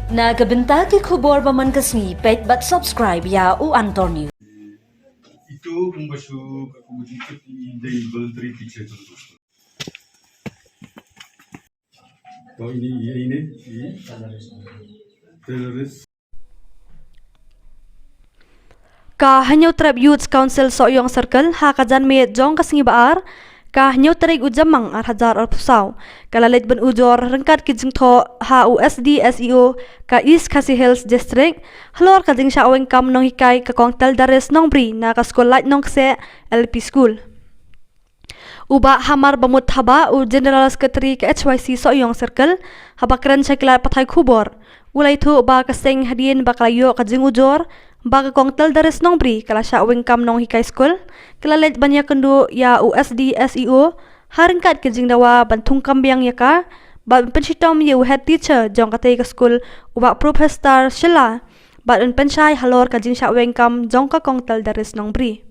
Nagabenta ke kubor paman kasni pet bat subscribe ya u Antonio. Itu kung masuk aku begitu dari voluntary teacher tu. Oh ini teroris. Ka hanyaw trap youth council so yung circle ha kajan me jong kasingi baar ka hanyaw tarig ujamang ar hajar ar pusaw kalalit ban ujor rengkat kijing tho ha USD SEO ka East Khasi Hills District halor ka jing sya aweng kam nong hikai ka kongtel dares nong bri na ka skol light nong kse LP school uba hamar bamut haba u general secretary ka HYC so yung circle haba keren sekla pathai khubor ulai thu ba ka seng hadien baklayo ka jing ujor baga kongtel dares nong bri kala sya aweng kam nong hikai school kala let banya kendu ya USD SEO haringkat ke jing dawa bantung kambiang ya ka ba pensitom ye head teacher jong katei ka school uba professor shila ba penchai halor ka jing sya aweng kam jong ka kongtel dares nong bri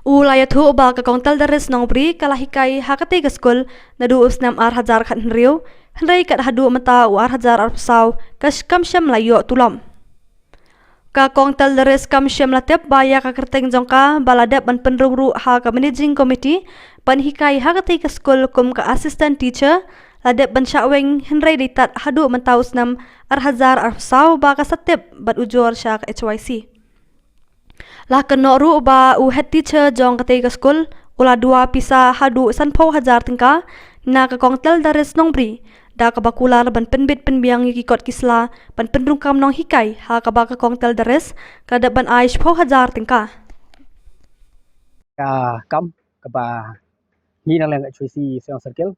ulaya thu ba ka kongtal dares nong bri kala hikai hakati ka skul nadu usnam ar hajar khat nriu hnrei kat hadu mata ar hajar ar psaw kas kam syam layo tulom ka kongtal dares kam syam latep baya ka kerteng jongka baladap ban penrung ru ha ka managing committee pan hikai hakati ka skul kum ka assistant teacher ladep ban syaweng hnrei ditat hadu mata usnam ar hajar ar psaw ba ka satep bat ujor sya ka HYC lah kenoru ba u head teacher jong katei ka school ula dua pisa hadu sanpau hajar tingka na ka kongtel dares nong bri da ka bakular ban penbit penbiang yiki kot kisla ban penrungkam nong hikai ha ka ba ka kongtel dares ka da ban aish pau hajar tingka ka kam ka ba ni nang lang HYC seong circle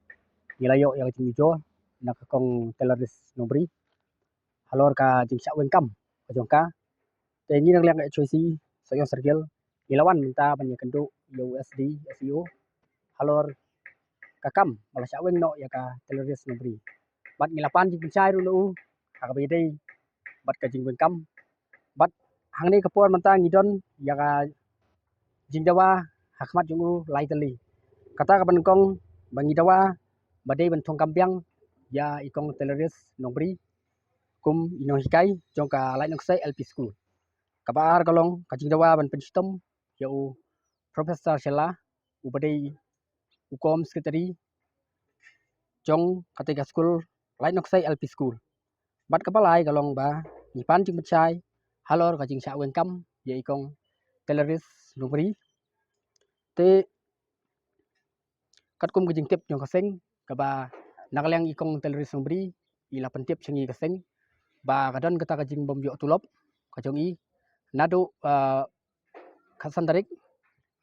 nilayo yang jing jo na ka kong telaris nong bri halor ka jing sya wen kam ka jong ka te ni nang lang HYC seong circle ilawan minta banyak kendu USD SEO halor ka kam mala sya wen no ya ka telaris nong bri bat ngilapan jing chai ru lu ka be dei bat ka jing wen kam bat hang ni ka por manta ngidon ya ka jing dawa hakmat jungu lai tali kata ka ban kong bangi dawa badai ban thong kampiang ya ikong telaris nong bri kum ino hikai jong ka lai nong sai LP school kabar kalong ka jing dawa ban penstom ya u professor shela u badai ukom secretary jong katika school lai nong sai LP school bat ka balai kalong ba ni pan jing chai halor ka jing sya wen kam ya ikong telaris nong bri te kat kum kejing tip jong kaseng ka ba nakaleng ikong telaris nong bri ila pentip sengi kaseng ba kadon kata kajing bom yo tulop kajong i nadu khasan tarik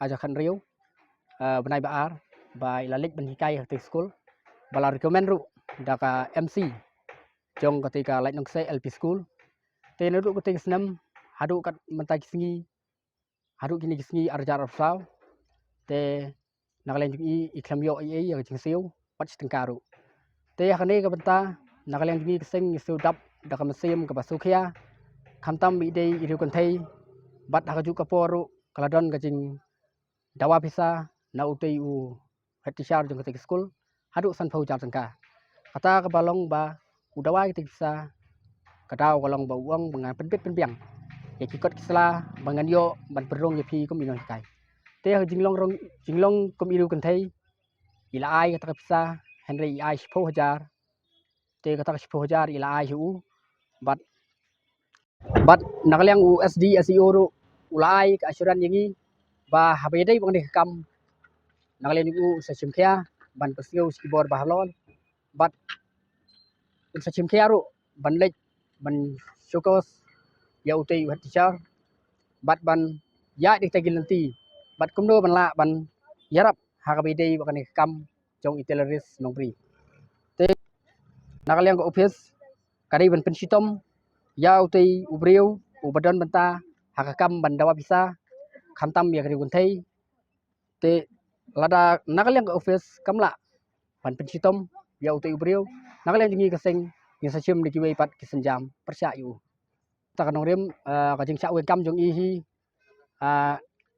aja khan riu benai baar ba ila lek ben hikai hati school bala recommend ru da ka MC jong ketika lek nong se LP school te nadu ketika senam hadu kat mentai sengi hadu kini sengi arjar arsaw te nakaleng i iklam yo i ya jing siu pat tengkaru te hakane ka benta nakaleng ni keseng siu dap da ka mesim ka basukhia khamtam bi dei iru kon thei bat hakaju ka poru kaladon ka jing dawa pisa na utei u hatishar jong ketik school hadu san phau jar tengka kata ka balong ba udawa ketik pisa kadau kalong ba uang bengan penbit penbiang ya kikot kisla bangan yo ban perong ye pi kum inon kai te jinglong kum iru kon thei ila ai kata pisa Henry ai 10,000 te kata 10,000 ila ai hu bat nakaliang USD SEO ru ulai ka asuran yangi ba habedai bang de kam nakaliang u sa chimkhia ban pasio skibor bahalon bat sa chimkhia ru ban lek ban syukos ya utei hat teacher bat ban ya dik tagil nanti bat kumdo ban la ban yarap habedai bang de kam jong itelaris nongri te nakaliang ko office kari ban pensitom ya utei ubriu ubadon benta hakakam bandawa bisa khamtam ya kari gunthei te lada nakaliang office kamla ban pensitom ya utei ubriu nakaliang jingi kaseng yang sachim di kiwei pat kisenjam persya yu ta kanong rem ka jing sa wen kam jong i hi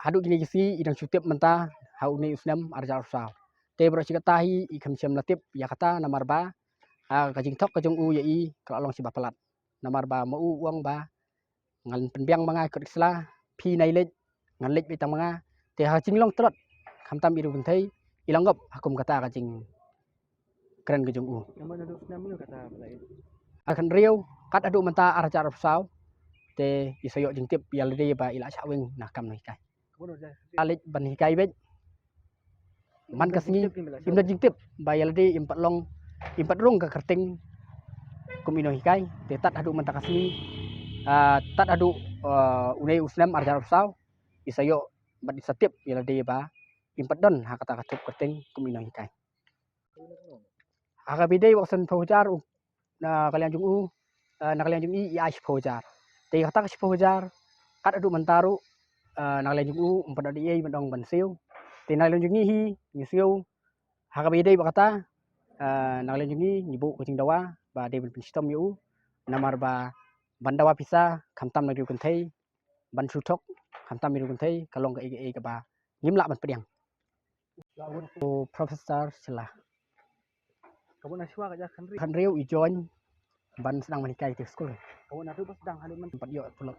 hadu gini gisi idang sutip menta hau ni usnam arja usau te bro cikata hi ikham syam latip ya kata nomor ba kajing tok kajong u ya i kalau long si ba pelat namar ba mau uang ba ngan penbiang manga ikut isla pi nai lej ngan lej bitang manga te ha jing long trot kham tam iru buntai ilang gop hakum kata kajing keren kajong u Naman na na mo kata pala. akan riau kat adu menta arah cara pesau te isoyo jing tip ya lede ba ila chawing nah kam noi kai Kuno ja. alit ban hikai bet man kasngi imda jing tip ba ya lede impat long impat rung ka kerting kumino hikai te tat adu menta kasngi tat adu unai usnam arah cara pesau isoyo bat isatip ya lede ba impat don ha kata katup kerting kumino hikai akabide waksan paujar na kalian jung u na kalian jung i ya paujar te kata ka paujar kat adu mentaru na kalian jung u empat adi ei mendong ban siu te na kalian jung hi ni siu akabide bakata na kalian jung i nyibu kucing dawa ba de ben pistom yu namar ba bandawa pisa khamtam na riu kunthei ban suthok khamtam riu kunthei kalong ka e ka ba ngimla ban pediang profesor celah Kamu na siwa ka ja kan ri. kan riu i join ban sedang menikai di sekolah Kamu na ru pas dang haluman. tempat yo pulak